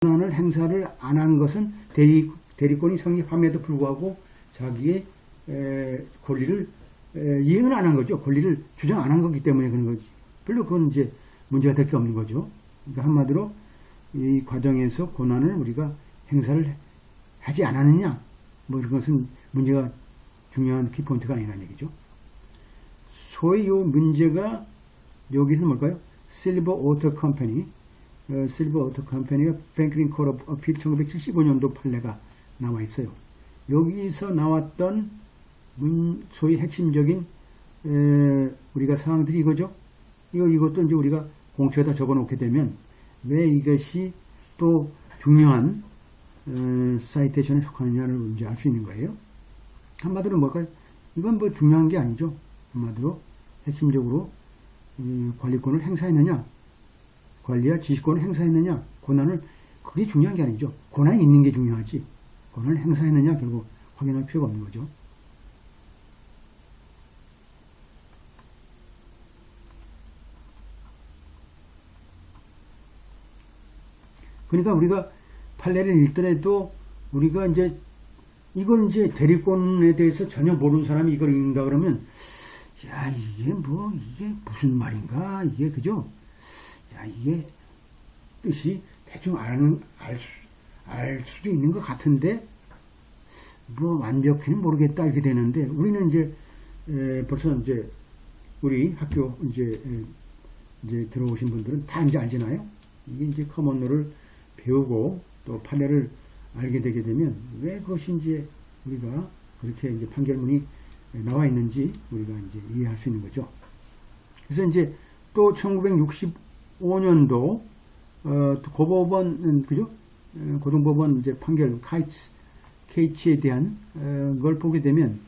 권한을 행사를 안 한 것은 대리권이 성립함에도 불구하고 자기의 권리를 이행을 안 한 거죠. 권리를 주장 안 한 거기 때문에 그런 거지. 별로 그건 이제 문제가 될 게 없는 거죠. 그러니까 한마디로 이 과정에서 권한을 우리가 행사를 하지 않았느냐, 뭐 이런 것은 문제가 중요한 키포인트가 아니라는 얘기죠. 소위 이 문제가 여기서 뭘까요? 실버 오토 컴퍼니, 실버 오토 컴퍼니가 프랭클린 콜 오브 어필 1975년도 판례가 나와 있어요. 여기서 나왔던 소위 핵심적인 우리가 사항들이 이거죠. 이것도 이제 우리가 공초에다 적어 놓게 되면 왜 이것이 또 중요한 사이테이션에 속하느냐를 이제 알 수 있는 거예요. 한마디로 뭘까요? 이건 뭐 중요한 게 아니죠. 한마디로 핵심적으로 관리권을 행사했느냐, 관리와 지시권을 행사했느냐, 권한을, 그게 중요한 게 아니죠. 권한이 있는 게 중요하지, 권한을 행사했느냐 결국 확인할 필요가 없는 거죠. 그러니까 우리가 판례를 읽더라도 우리가 이제 이걸 이제 대리권에 대해서 전혀 모르는 사람이 이걸 읽는다 그러면, 야, 이게 무슨 말인가, 이게, 그죠? 야, 이게 뜻이 대충 알 수도 있는 것 같은데, 뭐 완벽히는 모르겠다, 이렇게 되는데, 우리는 이제, 벌써 이제, 우리 학교 이제 들어오신 분들은 다 이제 알잖아요? 이게 이제 커먼로를 배우고 또 판례를 알게 되게 되면 왜 그것이 이제 우리가 그렇게 이제 판결문이 나와 있는지 우리가 이제 이해할 수 있는 거죠. 그래서 이제 또 1965년도 고법원, 그죠? 고등법원 이제 판결 케이츠에 대한 걸 보게 되면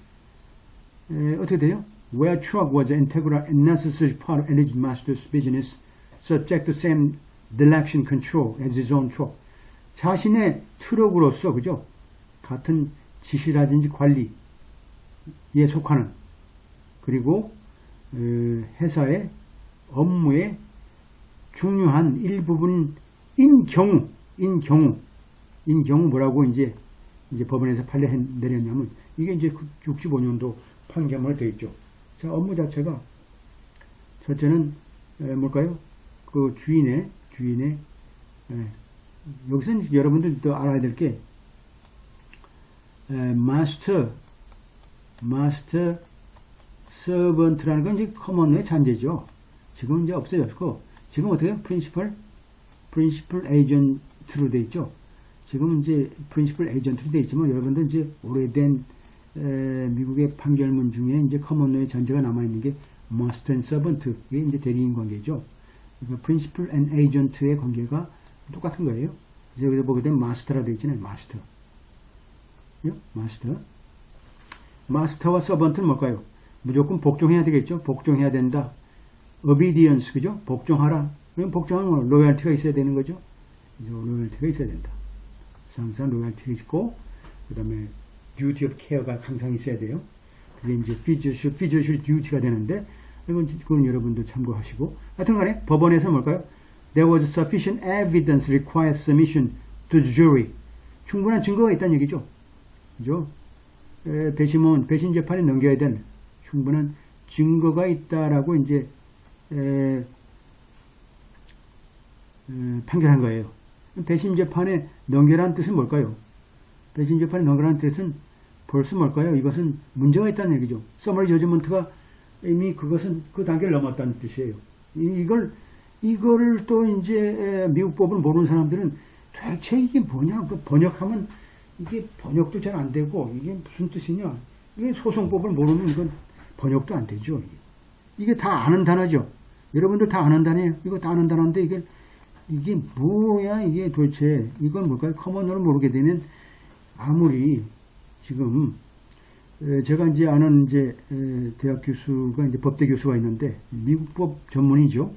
어떻게 돼요? Where truck was an integral and necessary part of alleged master's business, subject to same direction control as his own truck. 자신의 트럭으로서, 그죠? 같은 지시라든지 관리에 속하는, 그리고 회사의 업무의 중요한 일부분인 경우 뭐라고 이제 법원에서 판례 내렸냐면, 이게 이제 65년도 판결문에 되어 있죠. 자, 업무 자체가 첫째는 뭘까요? 그 주인의 여기서 여러분들 또 알아야 될 게 마스터 서번트라는 건 이제 커먼의 잔재죠. 지금은 이제 없어졌고, 지금 어떻게 해요? 프린시플 에이전트로 돼 있죠. 지금 이제 프린시플 에이전트로 돼 있지만, 여러분들 이제 오래된 미국의 판결문 중에 이제 커먼의 잔재가 남아 있는 게 마스터 앤 서번트, 이게 이제 대리인 관계죠. 그러니까 프린시플 앤 에이전트의 관계가 똑같은 거예요. 여기서 보게 되면 마스터라 되어 있잖아요. 마스터와 서번트는 뭘까요? 무조건 복종해야 되겠죠. 복종해야 된다. obedience, 그죠? 복종하라. 그럼 복종하면 로열티가 있어야 되는 거죠. 로열티가 있어야 된다. 항상 로열티가 있고, 그 다음에 duty of care가 항상 있어야 돼요. 그게 이제 fiduciary duty가 되는데, 그건 여러분들 참고하시고. 하여튼 간에 법원에서 뭘까요? There was sufficient evidence required submission to the jury. 충분한 증거가 있다는 얘기죠. 그죠? 배심 재판에 넘겨야 될 충분한 증거가 있다라고 이제 판결한 거예요. 배심 재판에 넘겨라는 뜻은 뭘까요? 배심 재판에 넘겨라는 뜻은 벌써 뭘까요? 이것은 문제가 있다는 얘기죠. 서머리 저지먼트가 이미 그것은 그 단계를 넘었다는 뜻이에요. 이거를 또 이제 미국 법을 모르는 사람들은 도대체 이게 뭐냐? 그 번역하면 이게 번역도 잘 안 되고, 이게 무슨 뜻이냐? 이게 소송법을 모르면 이건 번역도 안 되죠. 이게 다 아는 단어죠. 여러분들 다 아는 단어예요. 이거 다 아는 단어인데 이게 뭐야? 이게 도대체 이건 뭘까요? 커먼어를 모르게 되면 아무리 지금 제가 이제 아는 이제 대학 교수가 이제 법대 교수가 있는데 미국 법 전문이죠.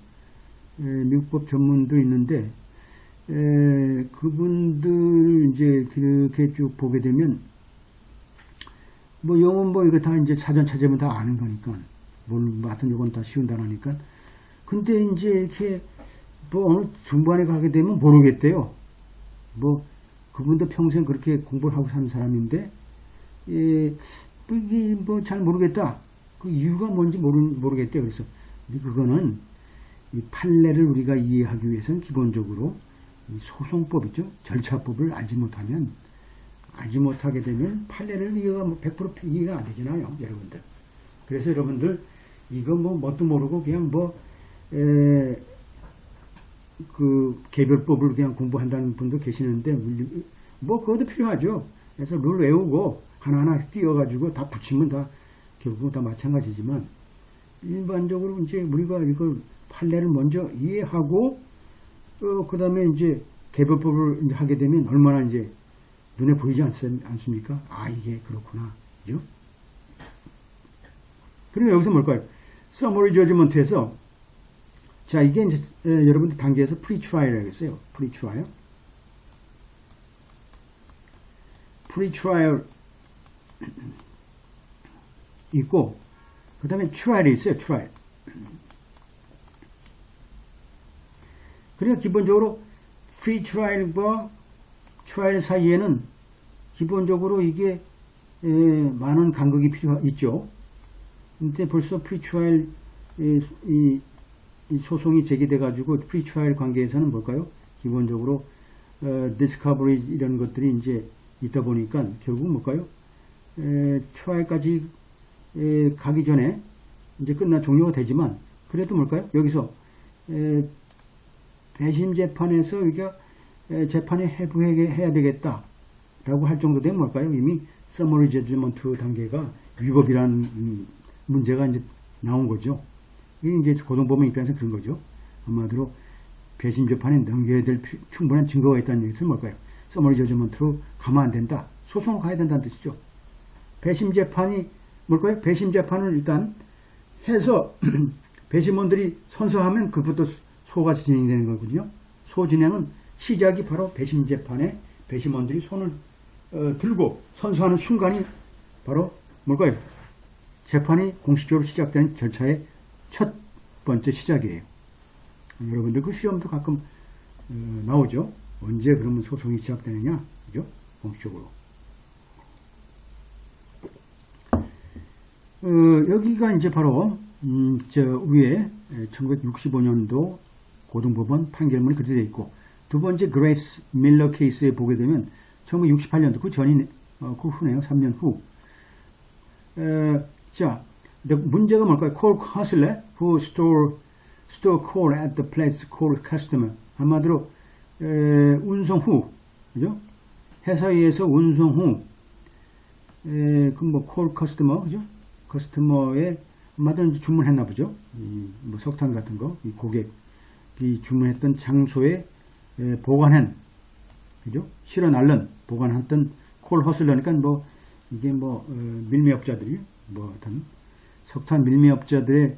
미국 법 전문도 있는데 그분들 이제 그렇게 쭉 보게 되면 뭐 영어는 뭐 이거 다 이제 사전 찾으면 다 아는 거니까 하여튼 이건 다 쉬운 단어니까. 근데 이제 이렇게 뭐 어느 중반에 가게 되면 모르겠대요. 뭐 그분도 평생 그렇게 공부를 하고 사는 사람인데 이게 뭐 잘 모르겠다. 그 이유가 뭔지 모르겠대. 그래서 그거는 이 판례를 우리가 이해하기 위해서는 기본적으로 이 소송법 있죠. 절차법을 알지 못하게 되면 판례를 이해가 100% 이해가 안 되잖아요, 여러분들. 그래서 여러분들 이거 뭐 뭣도 모르고 그냥 그 개별법을 그냥 공부한다는 분도 계시는데 뭐 그것도 필요하죠. 그래서 룰 외우고 하나하나 띄워가지고 다 붙이면 다 결국 다 마찬가지지만 일반적으로 이제 우리가 이걸 판례를 먼저 이해하고 그 다음에 이제 개별법을 이제 하게 되면 얼마나 이제 눈에 보이지 않습니까? 아, 이게 그렇구나. 그죠? 그리고 여기서 뭘까요? Summary Judgment에서 자, 이게 이제 여러분들 단계에서 Pre-Trial이라고 했어요. Pre-Trial. Pre-Trial 있고 그 다음에 Trial이 있어요. Trial. 그러니까 기본적으로 Pre-Trial과 Trial 사이에는 기본적으로 이게 많은 간극이 있죠. 근데 벌써 Pre-Trial 이 소송이 제기돼 가지고 Pre-Trial 관계에서는 뭘까요? 기본적으로 Discovery 이런 것들이 이제 있다 보니까 결국 뭘까요? 트라이까지 가기 전에 이제 종료가 되지만 그래도 뭘까요? 여기서 배심 재판에서 우리가 재판에 해부해야 되겠다라고 할 정도 되면 뭘까요? 이미 Summary Judgment 단계가 위법이라는 문제가 이제 나온 거죠. 이게 이제 고등법원 입장에서 그런 거죠. 한마디로 배심 재판에 넘겨야 될 충분한 증거가 있다는 얘기는 뭘까요? Summary Judgment로 가면 안 된다. 소송을 가야 된다는 뜻이죠. 배심 재판이 뭘까요? 배심 재판을 일단 해서 배심원들이 선서하면 그것부터 소가 진행되는 거거든요. 소 진행은 시작이 바로 배심 재판에 배심원들이 손을 들고 선서하는 순간이 바로 뭘까요? 재판이 공식적으로 시작되는 절차의 첫 번째 시작이에요. 여러분들 그 시험도 가끔 나오죠. 언제 그러면 소송이 시작되느냐? 그죠? 공식적으로. 여기가 이제 바로 저 위에 1965년도 고등법원 판결문이 그렇게 되어 있고 두 번째 그레이스 밀러 케이스에 보게 되면 1968년도 그 전이네, 그 후네요. 3년 후. 자, 문제가 뭘까요? Coal hustler who store coal at the place coal customer. 한마디로 운송 후, 그죠? 회사에 의해서 운송 후, 그 coal customer, 그죠? 커스터머에 아마도 주문했나 보죠. 뭐 석탄 같은 거, 이 고객이 주문했던 장소에 보관한, 그죠? 실어 날른 보관했던 콜 허슬러니까 뭐 이게 뭐 밀매업자들이 뭐 어떤 석탄 밀매업자들의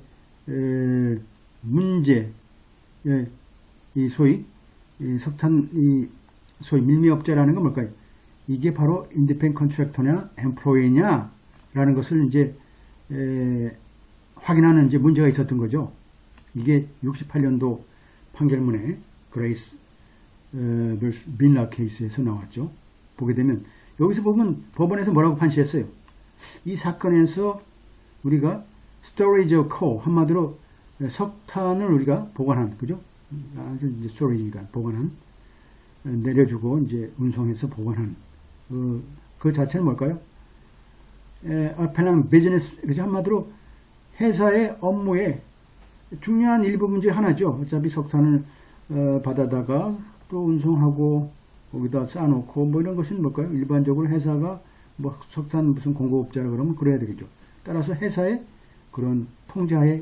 문제, 이 소위 이 석탄 이 소위 밀매업자라는 건 뭘까요? 이게 바로 인디펜 컨트랙터냐 엠플로이냐라는 것을 이제 확인하는 이제 문제가 있었던 거죠. 이게 68년도 판결문에 그레이스 밀러 케이스에서 나왔죠. 보게 되면 여기서 보면 법원에서 뭐라고 판시했어요? 이 사건에서 우리가 storage of coal 한마디로 석탄을 우리가 보관한, 그죠? 아주 이제 storage니까 보관한, 내려주고 이제 운송해서 보관한 그 자체는 뭘까요? appalling business, 그죠? 한마디로 회사의 업무의 중요한 일부분 중에 하나죠. 어차피 석탄을 받아다가 또 운송하고 거기다 쌓아놓고 뭐 이런 것은 뭘까요? 일반적으로 회사가 뭐 석탄 무슨 공급업자라 그러면 그래야 되겠죠. 따라서 회사의 그런 통제하에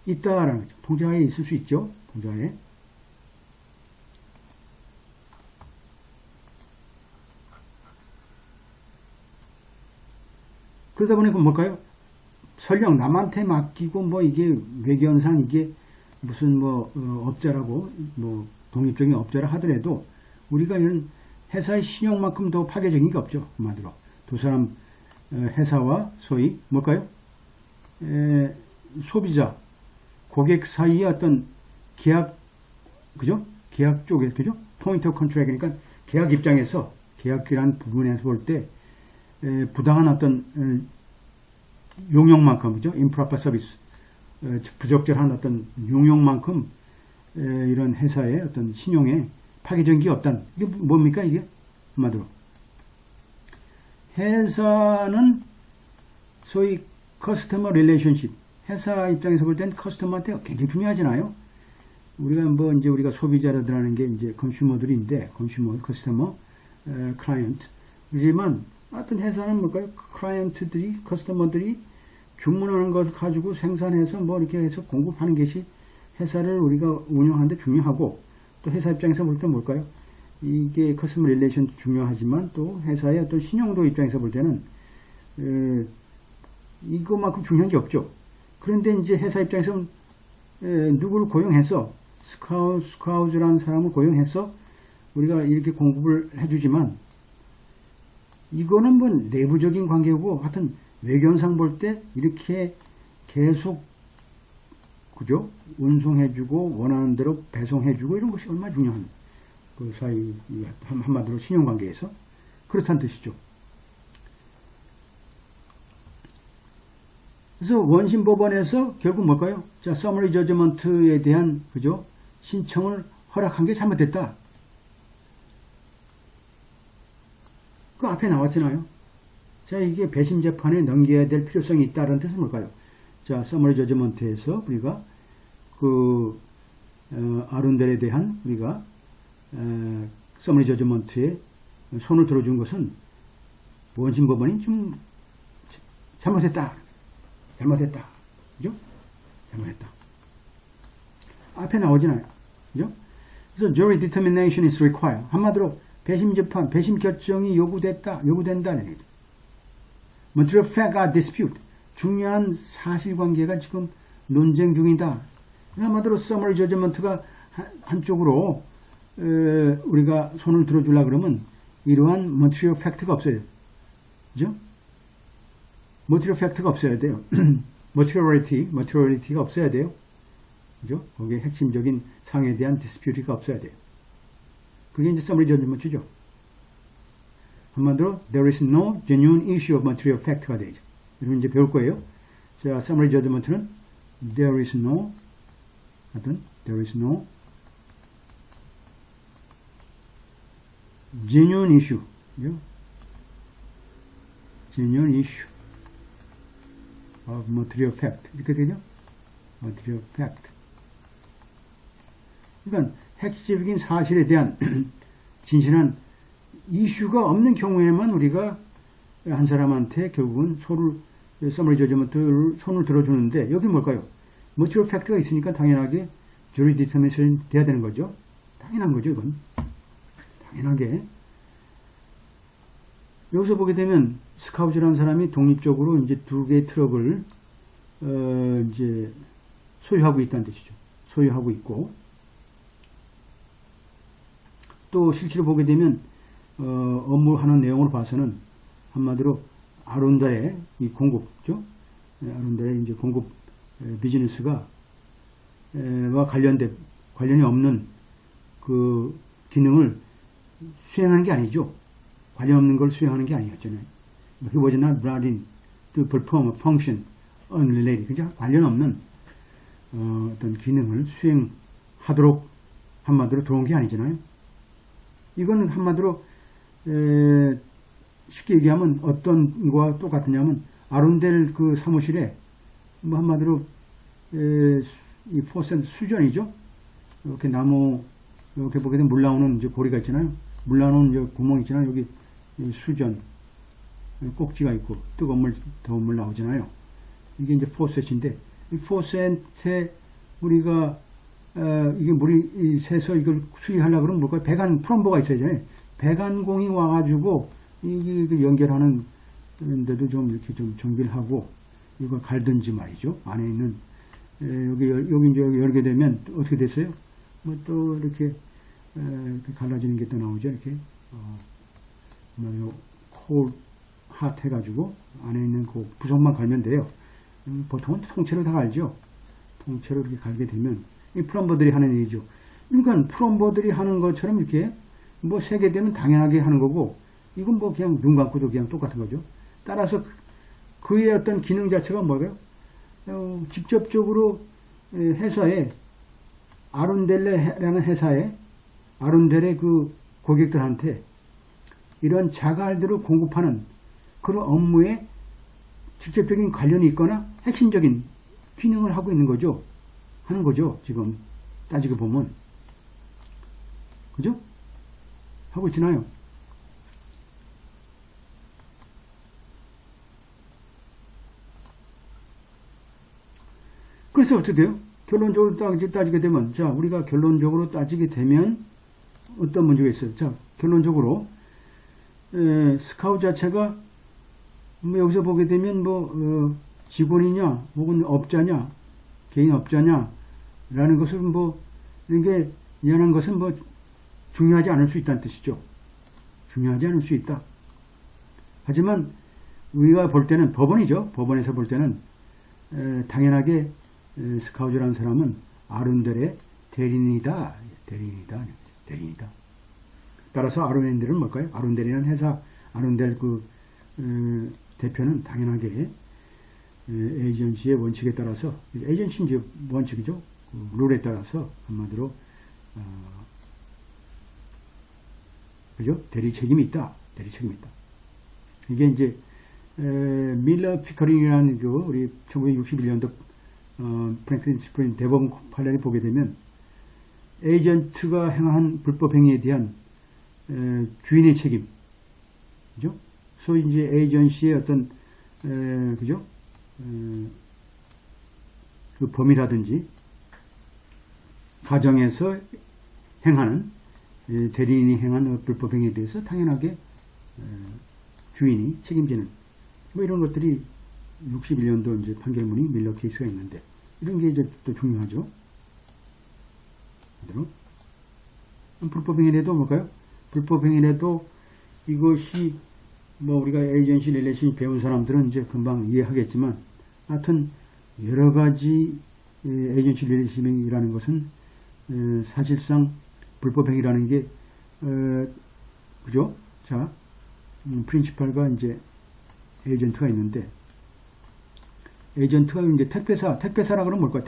있다라는 거죠. 통제하에 있을 수 있죠. 통제하에. 그러다 보니까 뭘까요? 설령 남한테 맡기고 뭐 이게 외견상 이게 무슨 뭐 업자라고 뭐 독립적인 업자라 하더라도 우리가 이런 회사의 신용만큼 더 파괴적인 게 없죠. 한마디로 두 사람 회사와 소위 뭘까요? 소비자 고객 사이의 어떤 계약, 그죠? 계약 쪽에, 그죠? 포인트 컨트랙이니까 계약 입장에서, 계약이라는 부분에서 볼 때, 부당한 어떤, 용역만큼, 그죠? improper service, 부적절한 어떤 용역만큼, 이런 회사의 어떤 신용에 파괴적인 게 없다는, 이게 뭡니까, 이게? 한마디로. 회사는 소위 커스터머 릴레이션십, 회사 입장에서 볼 땐 커스터머한테 굉장히 중요하잖아요. 우리가 소비자라는 게 이제 컨슈머들인데, 컨슈머, 커스터머, 클라이언트. 그렇지만, 어떤 회사는 뭘까요? 클라이언트들이, 커스터머들이 주문하는 것을 가지고 생산해서 뭐 이렇게 해서 공급하는 것이 회사를 우리가 운영하는데 중요하고, 또 회사 입장에서 볼 때 뭘까요? 이게 커스터머 릴레이션 중요하지만 또 회사의 어떤 신용도 입장에서 볼 때는, 이것만큼 중요한 게 없죠. 그런데 이제 회사 입장에서는 누구를 고용해서 스카우즈라는 사람을 고용해서 우리가 이렇게 공급을 해주지만 이거는 뭐 내부적인 관계고 하여튼 외견상 볼 때 이렇게 계속 그죠? 운송해주고 원하는 대로 배송해주고 이런 것이 얼마나 중요한 그 사이 한마디로 신용관계에서 그렇다는 뜻이죠. 그래서 원심법원에서 결국 뭘까요? 자, 서머리 저지먼트에 대한 그죠? 신청을 허락한 게 잘못됐다. 그 앞에 나왔잖아요. 자, 이게 배심 재판에 넘겨야 될 필요성이 있다는 뜻은 뭘까요? 자, 서머리 저지먼트에서 우리가 그 아룬델에 대한 우리가 서머리 저지먼트에 손을 들어준 것은 원심법원이 좀 잘못했다. 그죠? 잘못했다. 앞에 나오잖아요. 그죠? 그래서 jury determination is required. 한마디로 배심 재판, 배심 결정이 요구된다는 얘기죠. material fact are dispute. 중요한 사실관계가 지금 논쟁 중이다. 한마디로 summary judgment가 한쪽으로 우리가 손을 들어주려 그러면 이러한 material fact가 없어요. 그죠? material fact가 없어야 돼요. materiality가 없어야 돼요. 그죠? 거기에 핵심적인 상에 대한 dispute가 없어야 돼요. 그게 이제 summary judgment죠. 한마디로 there is no genuine issue of material fact가 되죠. 여러분 이제 배울 거예요. 자, summary judgment는 there is no genuine issue. 그죠? genuine issue of material fact. 이렇게 되죠? material fact. 그러니까 핵심적인 사실에 대한 진실한 이슈가 없는 경우에만 우리가 한 사람한테 결국은 서머리 저지먼트를 손을 들어주는데 여기 뭘까요? material fact가 있으니까 당연하게 jury determination 돼야 되는 거죠. 당연한 거죠, 이건. 당연하게. 여기서 보게 되면 스카우즈라는 사람이 독립적으로 이제 두 개의 트럭을 이제 소유하고 있다는 뜻이죠. 소유하고 있고 또 실제로 보게 되면 업무하는 내용으로 봐서는 한마디로 아론다의 이 공급죠. 아론다의 이제 공급 비즈니스가 와 관련이 없는 그 기능을 수행하는 게 아니죠. 관련 없는 걸 수행하는 게 아니었잖아요. 그게 뭐잖아, brought in to perform a function unrelated. 그죠? 관련 없는 어떤 기능을 수행하도록 한마디로 들어온 게 아니잖아요. 이건 한마디로 쉽게 얘기하면 어떤 거와 똑같으냐면 아론델 그 사무실에 뭐 한마디로 이 포센 수전이죠. 이렇게 나무 이렇게 보게 되면 물 나오는 이제 고리가 있잖아요. 물 나오는 이제 구멍 있잖아요. 여기 수전 꼭지가 있고 뜨거운 물, 더운 물 나오잖아요. 이게 이제 포셋인데 이 포셋에 우리가 이게 물이 새서 이걸 수리하려고 그러면 뭘까요? 배관 플럼버가 있어야 되잖아요. 배관공이 와가지고 이게 연결하는 데도 좀 이렇게 좀 정비를 하고 이거 갈든지 말이죠. 안에 있는 여기 이제 열게 되면 어떻게 됐어요? 뭐 또 이렇게 갈라지는 게 또 나오죠. 이렇게 콜 핫 해가지고 안에 있는 그 부속만 갈면 돼요. 보통은 통째로 다 갈죠. 통째로 이렇게 갈게 되면 이 플럼버들이 하는 일이죠. 그러니까 플럼버들이 하는 것처럼 이렇게 뭐 세계되면 당연하게 하는 거고, 이건 뭐 그냥 눈 감고도 그냥 똑같은 거죠. 따라서 그의 어떤 기능 자체가 뭐예요? 직접적으로 회사에, 아룬델레라는 회사에, 아룬델의 그 고객들한테 이런 자갈들을 공급하는 그런 업무에 직접적인 관련이 있거나 핵심적인 기능을 하고 있는 거죠. 하는 거죠. 지금 따지고 보면. 그죠? 하고 있잖아요. 그래서 어떻게 돼요? 결론적으로 따지게 되면, 자, 우리가 결론적으로 따지게 되면 어떤 문제가 있어요? 자, 결론적으로 스카우트 자체가 뭐 여기서 보게 되면 직원이냐 혹은 업자냐 개인 업자냐 라는 것을 이게 이해하는 것은 중요하지 않을 수 있다는 뜻이죠. 중요하지 않을 수 있다. 하지만 우리가 볼 때는 법원이죠. 법원에서 볼 때는 당연하게 스카우트라는 사람은 아룬델의 대리인이다. 따라서 아룬델은 뭘까요? 아룬델이라는 회사, 아룬델 대표는 당연하게 에이전시의 원칙에 따라서, 에이전시 이제 원칙이죠. 룰에 따라서 한마디로 그죠? 대리 책임이 있다. 이게 이제 밀러 피커링이라는 우리 1961년도 프랭클린 스프린 대법원 판례를 보게 되면 에이전트가 행한 불법 행위에 대한 주인의 책임, 그죠? 소위 이제 에이전시의 어떤 그죠? 그 범위라든지 가정에서 행하는 대리인이 행한 불법 행위에 대해서 당연하게 주인이 책임지는 이런 것들이 61년도 이제 판결문이 밀러 케이스가 있는데 이런 게 이제 또 중요하죠. 불법 행위라도 뭘까요? 불법 행위라도 이것이 우리가 에이전시 릴레이션 배운 사람들은 이제 금방 이해하겠지만 하여튼 여러 가지 에이전시 릴레이션이라는 것은 사실상 불법 행위라는 게 그죠? 자, 프린시팔과 이제 에이전트가 있는데 에이전트가 이제 택배사라 그러면 뭘까요?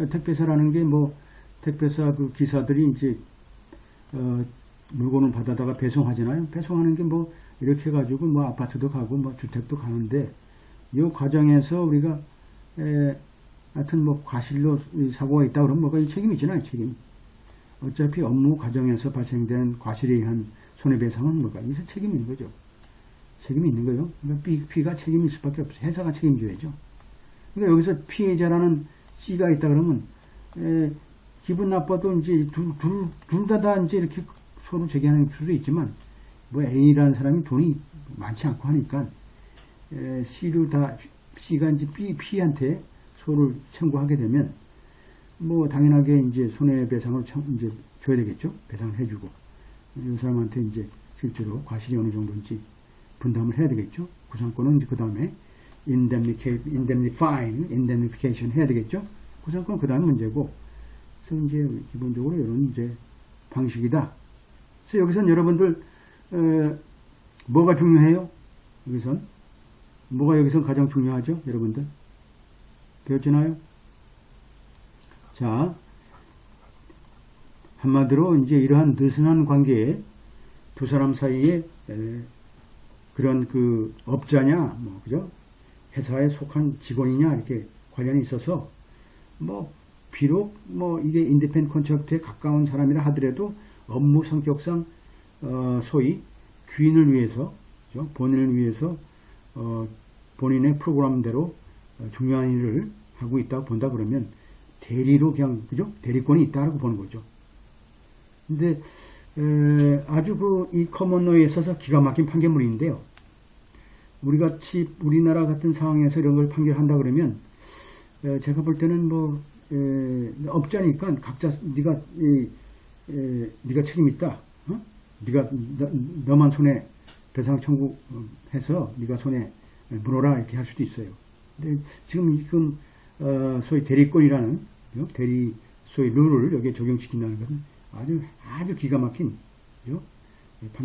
택배사라는 게 택배사 그 기사들이 이제 물건을 받아다가 배송하잖아요. 배송하는 게 이렇게 해가지고 아파트도 가고 주택도 가는데 이 과정에서 우리가 하여튼 과실로 사고가 있다 그러면 이 책임이 있잖아요. 책임. 어차피 업무 과정에서 발생된 과실에 의한 손해배상은 이것은 책임이 있는 거죠. 책임이 있는 거예요. 그러니까 B가 책임이 있을 수밖에 없어요. 회사가 책임져야죠. 그러니까 여기서 피해자라는 C가 있다 그러면 기분 나빠도 이제 둘 다 이제 이렇게 서로 제기하는 수도 있지만 A라는 사람이 돈이 많지 않고 하니까 C가 이제 B한테 소를 청구하게 되면 당연하게 이제 손해배상을 이제 줘야 되겠죠. 배상을 해주고 이 사람한테 이제 실제로 과실이 어느 정도인지 분담을 해야 되겠죠. 구상권은 이제 그 다음에 indemnification 해야 되겠죠. 구상권 그 다음 문제고. 그래서 이제 기본적으로 이런 이제 방식이다. 그래서 여기선 여러분들 뭐가 중요해요? 여기선 가장 중요하죠, 여러분들? 배웠잖아요? 자, 한마디로 이제 이러한 느슨한 관계에 두 사람 사이에 그런 그 업자냐, 그죠? 회사에 속한 직원이냐, 이렇게 관련이 있어서, 비록 이게 인디펜 컨트랙트에 가까운 사람이라 하더라도 업무 성격상, 소위 주인을 위해서, 그죠? 본인을 위해서, 본인의 프로그램대로 중요한 일을 하고 있다고 본다 그러면 대리로 그냥, 그죠? 대리권이 있다라고 보는 거죠. 근데, 아주 이 커먼로에 있어서 기가 막힌 판결물인데요. 우리나라 같은 상황에서 이런 걸 판결한다 그러면, 제가 볼 때는 업자니까 각자 네가 책임 있다. 너만 손해 배상 청구해서 네가 손해 물어라 이렇게 할 수도 있어요. 근데 지금 소위 대리권이라는 소위 룰을 여기에 적용시킨다는 것은 아주 기가 막힌 그죠?